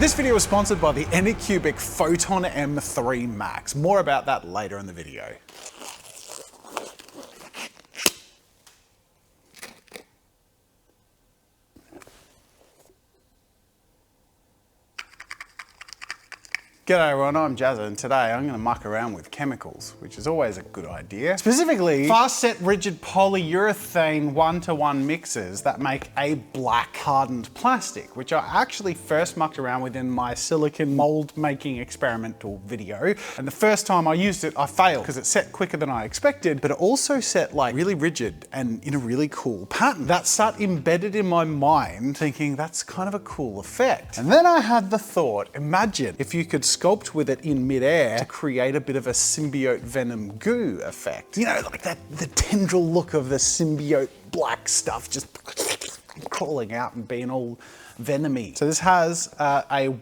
This video is sponsored by the Anycubic M3 MAX. More about that later in the video. G'day everyone, I'm Jazza, and today I'm going to muck around with chemicals, which is always a good idea. Specifically, fast set rigid polyurethane 1-to-1 mixes that make a black hardened plastic, which I actually first mucked around with in my silicon mold making experimental video. And the first time I used it, I failed because it set quicker than I expected, but it also set like really rigid and in a really cool pattern. That sat embedded in my mind thinking that's kind of a cool effect. And then I had the thought, imagine if you could sculpt with it in midair to create a bit of a symbiote venom goo effect. You know, like the tendril look of the symbiote black stuff just crawling out and being all venomy. So this has a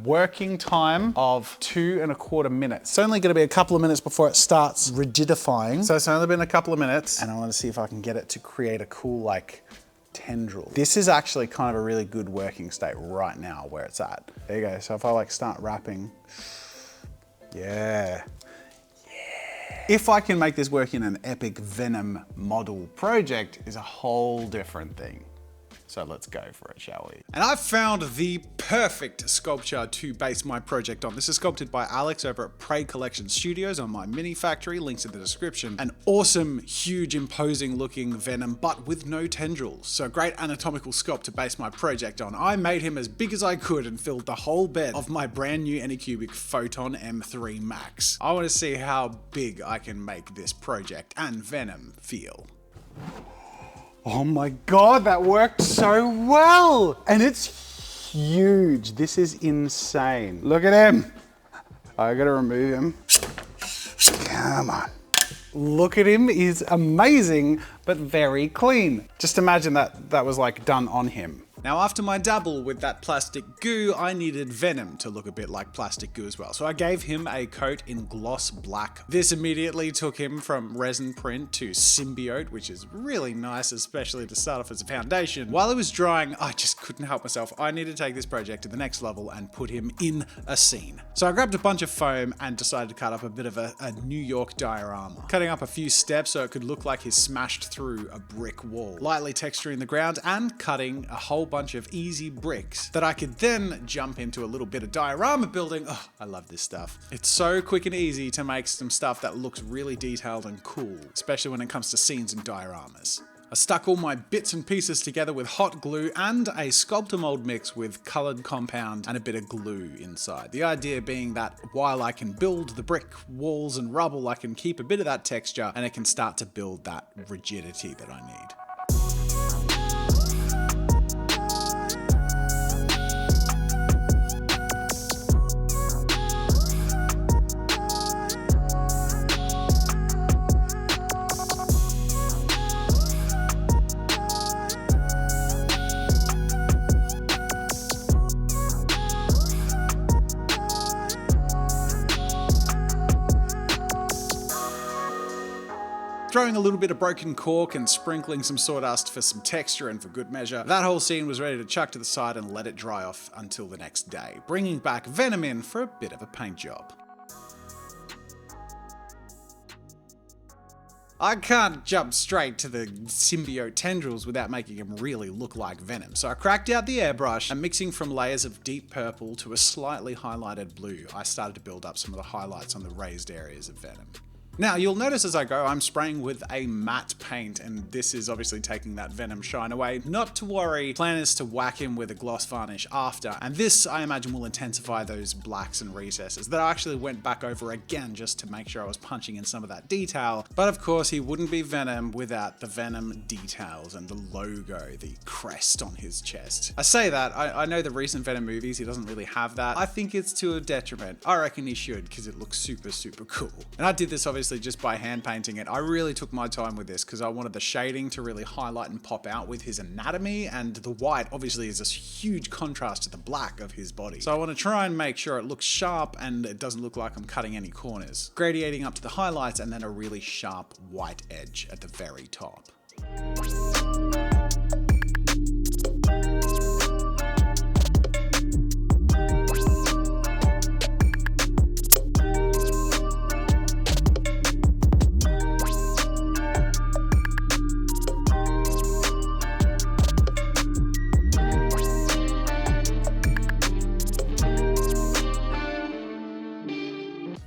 working time of 2¼ minutes. It's only gonna be a couple of minutes before it starts rigidifying. So it's only been a couple of minutes, and I wanna see if I can get it to create a cool like tendril. This is actually kind of a really good working state right now where it's at. There you go. So if I like start wrapping, yeah. If I can make this work in an epic Venom model project is a whole different thing. So let's go for it, shall we? And I've found the perfect sculpture to base my project on. This is sculpted by Alex over at Prey Collection Studios on my mini factory, links in the description. An awesome, huge, imposing looking Venom, but with no tendrils. So great anatomical sculpt to base my project on. I made him as big as I could and filled the whole bed of my brand new Anycubic M3 MAX. I want to see how big I can make this project and Venom feel. Oh my God, that worked so well. And it's huge. This is insane. Look at him. I gotta remove him. Come on. Look at him, he's amazing, but very clean. Just imagine that was like done on him. Now after my dabble with that plastic goo, I needed Venom to look a bit like plastic goo as well. So I gave him a coat in gloss black. This immediately took him from resin print to Symbiote, which is really nice, especially to start off as a foundation. While it was drying, I just couldn't help myself. I needed to take this project to the next level and put him in a scene. So I grabbed a bunch of foam and decided to cut up a bit of a New York diorama. Cutting up a few steps so it could look like he's smashed through a brick wall. Lightly texturing the ground and cutting a whole bunch of easy bricks that I could then jump into a little bit of diorama building. Oh, I love this stuff. It's so quick and easy to make some stuff that looks really detailed and cool, especially when it comes to scenes and dioramas. I stuck all my bits and pieces together with hot glue and a sculptor mold mix with colored compound and a bit of glue inside. The idea being that while I can build the brick walls and rubble, I can keep a bit of that texture and it can start to build that rigidity that I need. Throwing a little bit of broken cork and sprinkling some sawdust for some texture and for good measure, that whole scene was ready to chuck to the side and let it dry off until the next day, bringing back Venom in for a bit of a paint job. I can't jump straight to the symbiote tendrils without making him really look like Venom, so I cracked out the airbrush and mixing from layers of deep purple to a slightly highlighted blue, I started to build up some of the highlights on the raised areas of Venom. Now, you'll notice as I go, I'm spraying with a matte paint, and this is obviously taking that Venom shine away. Not to worry, plan is to whack him with a gloss varnish after, and this, I imagine, will intensify those blacks and recesses that I actually went back over again just to make sure I was punching in some of that detail. But of course, he wouldn't be Venom without the Venom details and the logo, the crest on his chest. I say that, I know the recent Venom movies, he doesn't really have that. I think it's to a detriment. I reckon he should, because it looks super, super cool. And I did this obviously just by hand painting it. I really took my time with this because I wanted the shading to really highlight and pop out with his anatomy, and the white obviously is this huge contrast to the black of his body. So I want to try and make sure it looks sharp and it doesn't look like I'm cutting any corners. Gradiating up to the highlights and then a really sharp white edge at the very top.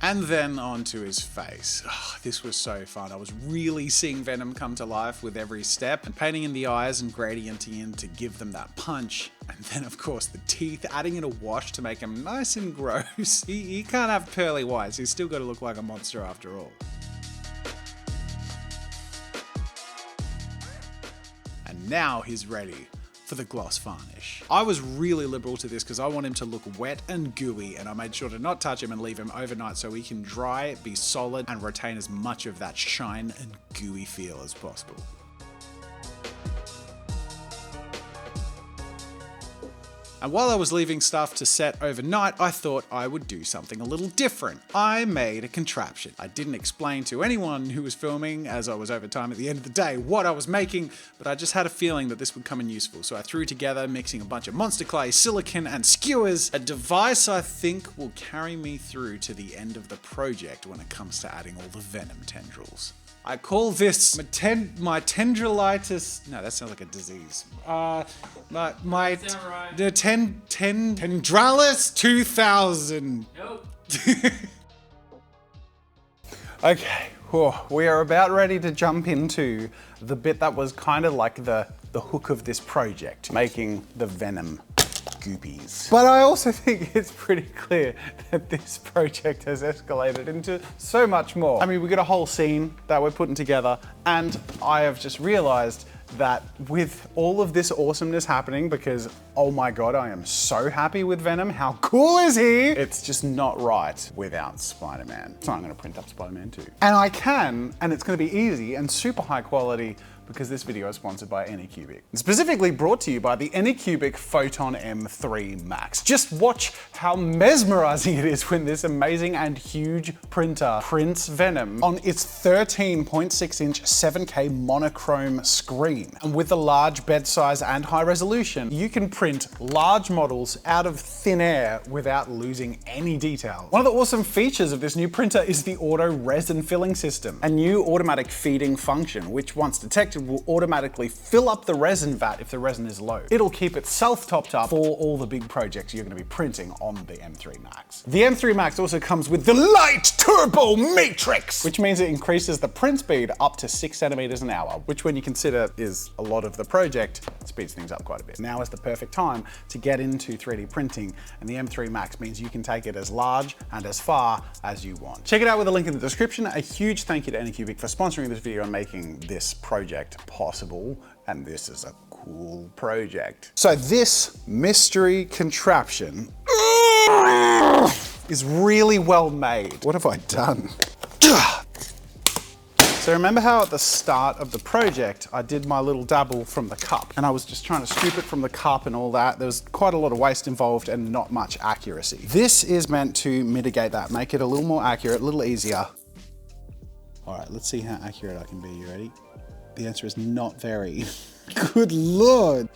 and then onto his face. Oh, this was so fun. I was really seeing Venom come to life with every step, and painting in the eyes and gradienting in to give them that punch. And then of course the teeth, adding in a wash to make him nice and gross. He can't have pearly whites, he's still got to look like a monster after all. And now he's ready for the gloss varnish. I was really liberal to this because I want him to look wet and gooey, and I made sure to not touch him and leave him overnight so he can dry, be solid, and retain as much of that shine and gooey feel as possible. And while I was leaving stuff to set overnight, I thought I would do something a little different. I made a contraption. I didn't explain to anyone who was filming, as I was over time at the end of the day, what I was making, but I just had a feeling that this would come in useful. So I threw together, mixing a bunch of monster clay, silicone, and skewers, a device I think will carry me through to the end of the project when it comes to adding all the Venom tendrils. I call this my tendrilitis. No, that sounds like a disease. The Tendralis 2000. Nope. Okay, we are about ready to jump into the bit that was kind of like the hook of this project, making the Venom goopies. But I also think it's pretty clear that this project has escalated into so much more. I mean, we got a whole scene that we're putting together, and I have just realized that with all of this awesomeness happening, because oh my god, I am so happy with Venom, how cool is he? It's just not right without Spider-Man. So I'm gonna print up Spider-Man too. And I can, and it's gonna be easy and super high quality, because this video is sponsored by Anycubic. And specifically brought to you by the Anycubic Photon M3 MAX. Just watch how mesmerizing it is when this amazing and huge printer prints Venom on its 13.6 inch 7K monochrome screen. And with the large bed size and high resolution, you can print large models out of thin air without losing any detail. One of the awesome features of this new printer is the auto resin filling system, a new automatic feeding function, which once detected will automatically fill up the resin vat if the resin is low. It'll keep itself topped up for all the big projects you're going to be printing on the M3 Max. The M3 Max also comes with the Light Turbo Matrix, which means it increases the print speed up to 6 centimeters an hour, which when you consider is a lot of the project, speeds things up quite a bit. Now is the perfect time to get into 3D printing, and the M3 Max means you can take it as large and as far as you want. Check it out with a link in the description. A huge thank you to Anycubic for sponsoring this video and making this project possible, and this is a cool project. So this mystery contraption is really well made. What have I done? So remember how at the start of the project, I did my little dabble from the cup, and I was just trying to scoop it from the cup and all that. There was quite a lot of waste involved and not much accuracy. This is meant to mitigate that, make it a little more accurate, a little easier. All right, let's see how accurate I can be. You ready? The answer is not very. Good Lord.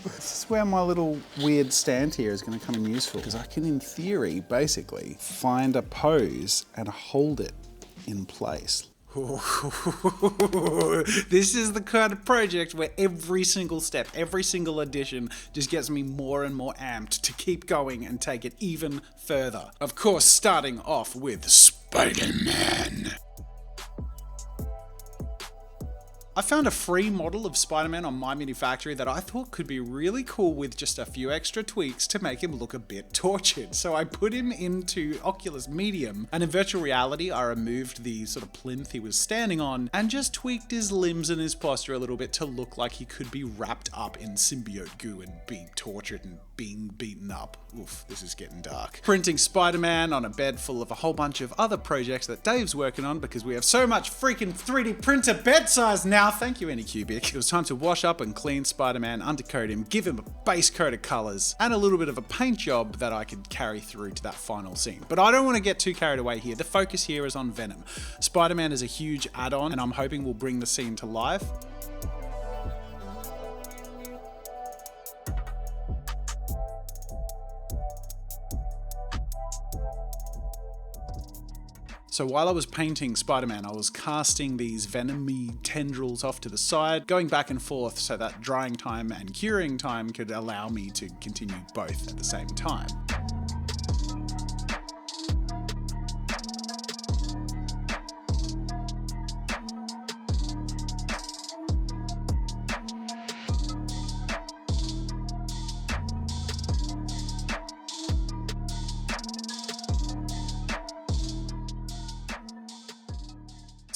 This is where my little weird stand here is going to come in useful, because I can, in theory, basically find a pose and hold it in place. This is the kind of project where every single step, every single addition just gets me more and more amped to keep going and take it even further. Of course, starting off with Spider-Man. I found a free model of Spider-Man on My Mini Factory that I thought could be really cool with just a few extra tweaks to make him look a bit tortured. So I put him into Oculus Medium, and in virtual reality I removed the sort of plinth he was standing on and just tweaked his limbs and his posture a little bit to look like he could be wrapped up in symbiote goo and be tortured and being beaten up. Oof, this is getting dark. Printing Spider-Man on a bed full of a whole bunch of other projects that Dave's working on, because we have so much freaking 3D printer bed size now. Thank you, Anycubic. It was time to wash up and clean Spider-Man, undercoat him, give him a base coat of colors, and a little bit of a paint job that I could carry through to that final scene. But I don't want to get too carried away here. The focus here is on Venom. Spider-Man is a huge add-on, and I'm hoping we'll bring the scene to life. So while I was painting Spider-Man, I was casting these Venom-y tendrils off to the side, going back and forth so that drying time and curing time could allow me to continue both at the same time.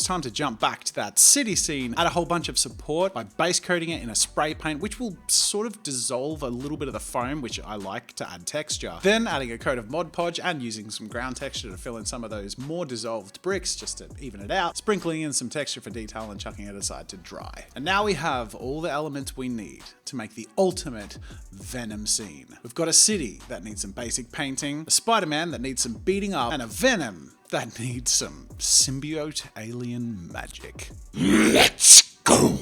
Time to jump back to that city scene, add a whole bunch of support by base coating it in a spray paint, which will sort of dissolve a little bit of the foam, which I like to add texture. Then adding a coat of Mod Podge and using some ground texture to fill in some of those more dissolved bricks just to even it out, sprinkling in some texture for detail and chucking it aside to dry. And now we have all the elements we need to make the ultimate Venom scene. We've got a city that needs some basic painting, a Spider-Man that needs some beating up, and a Venom that needs some symbiote alien magic. Let's go!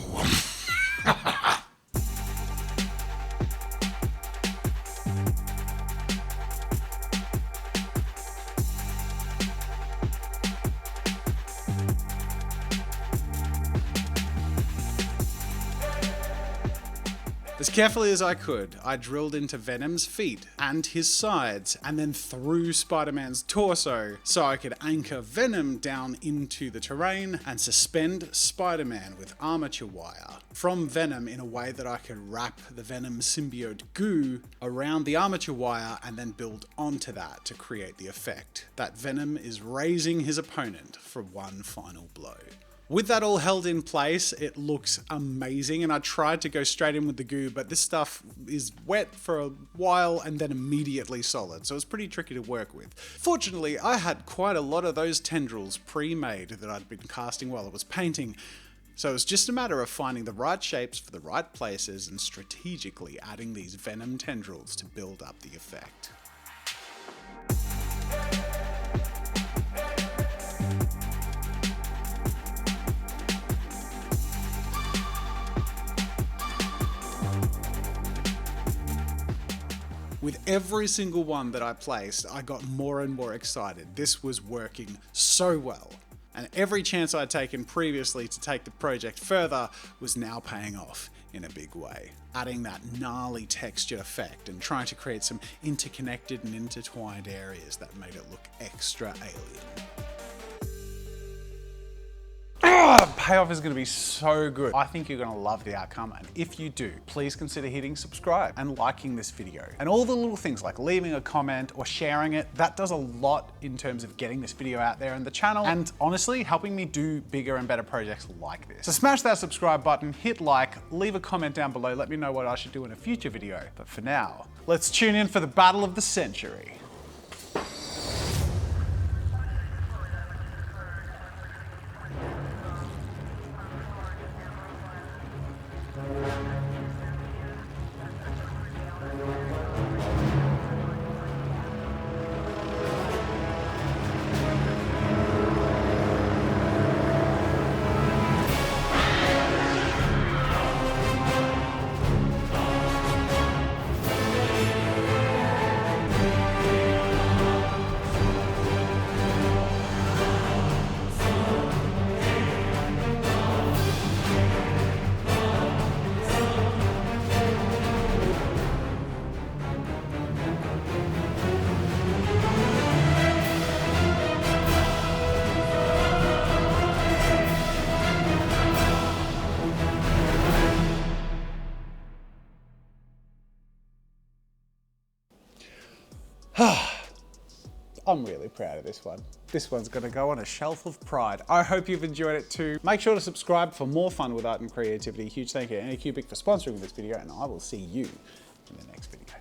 As carefully as I could, I drilled into Venom's feet and his sides, and then through Spider-Man's torso so I could anchor Venom down into the terrain and suspend Spider-Man with armature wire from Venom in a way that I could wrap the Venom symbiote goo around the armature wire and then build onto that to create the effect that Venom is raising his opponent for one final blow. With that all held in place, it looks amazing, and I tried to go straight in with the goo, but this stuff is wet for a while and then immediately solid, so it's pretty tricky to work with. Fortunately, I had quite a lot of those tendrils pre-made that I'd been casting while I was painting, so it was just a matter of finding the right shapes for the right places and strategically adding these Venom tendrils to build up the effect. With every single one that I placed, I got more and more excited. This was working so well. And every chance I'd taken previously to take the project further was now paying off in a big way. Adding that gnarly texture effect and trying to create some interconnected and intertwined areas that made it look extra alien. The payoff is going to be so good. I think you're going to love the outcome, and if you do, please consider hitting subscribe and liking this video. And all the little things like leaving a comment or sharing it, that does a lot in terms of getting this video out there in the channel, and honestly, helping me do bigger and better projects like this. So smash that subscribe button, hit like, leave a comment down below, let me know what I should do in a future video. But for now, let's tune in for the battle of the century. I'm really proud of this one. This one's gonna go on a shelf of pride. I hope you've enjoyed it too. Make sure to subscribe for more fun with art and creativity. Huge thank you to Anycubic for sponsoring this video, and I will see you in the next video.